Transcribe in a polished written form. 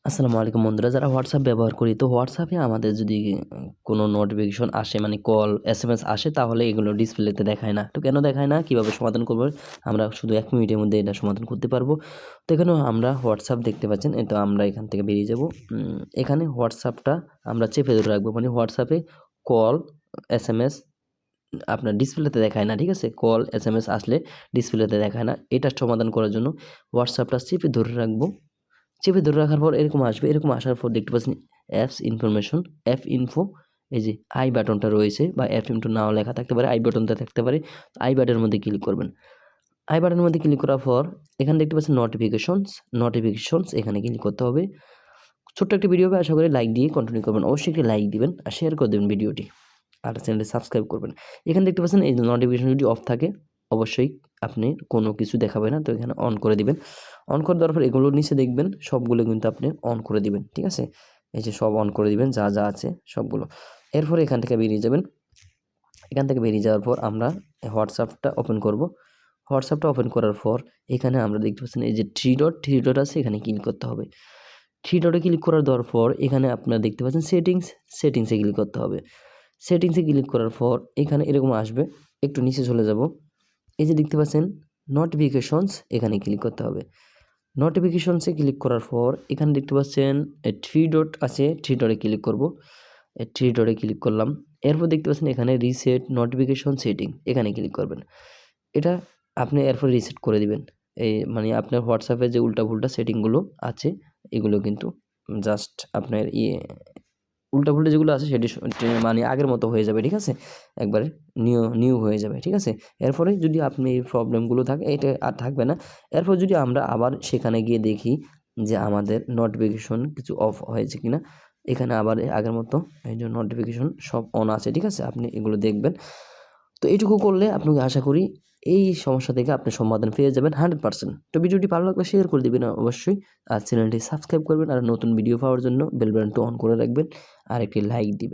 আসসালামু আলাইকুম বন্ধুরা, যারা হোয়াটসঅ্যাপ ব্যবহার করি, তো হোয়াটসঅ্যাপে আমাদের যদি কোনো নোটিফিকেশন আসে, মানে কল এসএমএস আসে, তাহলে এগুলো ডিসপ্লেতে দেখায় না। তো কেন দেখায় না, কিভাবে সমাধান করব, আমরা শুধু 1 মিনিটের মধ্যে এটা সমাধান করতে পারবো। তো এখানেও আমরা হোয়াটসঅ্যাপ দেখতে পাচ্ছেন, তো আমরা এখান থেকে বেরিয়ে যাব। এখানে হোয়াটসঅ্যাপটা আমরা চেপে ধরে রাখবো, মানে হোয়াটসঅ্যাপে কল এসএমএস আপনার ডিসপ্লেতে দেখায় না, ঠিক আছে? কল এসএমএস আসলে ডিসপ্লেতে দেখায় না। এটা সমাধান করার জন্য হোয়াটসঅ্যাপটা চেপে ধরে রাখবো। চেপে ধরে রাখার পর এরকম আসবে, এরকম আসার পর দেখতে পাচ্ছেন অ্যাপস ইনফরমেশন, অ্যাপ ইনফো, এই যে আই বাটনটা রয়েছে, বা অ্যাপ ইনফো নাও লেখা থাকতে পারে, আই বাটনটা থাকতে পারে। আই বাটনের মধ্যে ক্লিক করবেন। আই বাটনের মধ্যে ক্লিক করার পর এখানে দেখতে পাচ্ছেন নোটিফিকেশনস, এখানে ক্লিক করতে হবে। ছোট্ট একটা ভিডিও হবে, আশা করি লাইক দিয়ে কন্টিনিউ করবেন। অবশ্যই একটি লাইক দিবেন আর শেয়ার করে দেবেন ভিডিওটি, আর চ্যানেলটি সাবস্ক্রাইব করবেন। এখানে দেখতে পাচ্ছেন এই নোটিফিকেশন যদি অফ থাকে, অবশ্যই আপনি কোনো কিছু দেখাবে না, তো এখানে অন করে দিবেন। অন করে দেওয়ার পর এগুলো নিচে দেখবেন সবগুলো কিন্তু আপনি অন করে দিবেন, ঠিক আছে? এই যে সব অন করে দিবেন, যা যা আছে সবগুলো। এরপরে এখান থেকে বেরিয়ে যাবেন। এখান থেকে বেরিয়ে যাওয়ার পর আমরা হোয়াটসঅ্যাপটা ওপেন করব। হোয়াটসঅ্যাপটা ওপেন করার পর এখানে আমরা দেখতে পাচ্ছেন এই যে থ্রি ডট আছে, এখানে ক্লিক করতে হবে। থ্রি ডটে ক্লিক করার দেওয়ার পর এখানে আপনারা দেখতে পাচ্ছেন সেটিংসে ক্লিক করতে হবে। সেটিংসে ক্লিক করার পর এখানে এরকম আসবে, একটু নিচে চলে যাব। এই যে দেখতে পাচ্ছেন নোটিফিকেশনস, এখানে ক্লিক করতে হবে। নোটিফিকেশনসে ক্লিক করার পর এখানে দেখতে পাচ্ছেন থ্রি ডট আছে, থ্রি ডটে ক্লিক করব। থ্রি ডটে ক্লিক করলাম। এরপর দেখতে পাচ্ছেন এখানে রিসেট নোটিফিকেশন সেটিং, এখানে ক্লিক করবেন। এটা আপনি এরপর রিসেট করে দিবেন। এই মানে আপনার হোয়াটসঅ্যাপে যে উল্টাপুল্টা সেটিংগুলো আছে, এগুলো কিন্তু জাস্ট আপনার উল্টাপুল্টা যেগুলো আছে সেটি মানে আগের মতো হয়ে যাবে, ঠিক আছে? একবারে নিউ হয়ে যাবে, ঠিক আছে? এরপরে যদি আপনি এই প্রবলেমগুলো থাকে, এটা আর থাকবে না। এরপর যদি আমরা আবার সেখানে গিয়ে দেখি যে আমাদের নোটিফিকেশন কিছু অফ হয়েছে কিনা, এখানে আবার আগের মতো এই যে নোটিফিকেশন সব অন আছে, ঠিক আছে? আপনি এগুলো দেখবেন। তো এইটুকু করলে আপনাকে আশা করি এই সমস্যা থেকে আপনি সমাধান পেয়ে যাবেন 100%। তো ভিডিওটি ভালো লাগলে শেয়ার করে দিবেন অবশ্যই, আর চ্যানেলটি সাবস্ক্রাইব করবেন, আর নতুন ভিডিও পাওয়ার জন্য বেল বাটনটি অন করে রাখবেন, আর একটি লাইক দিবেন।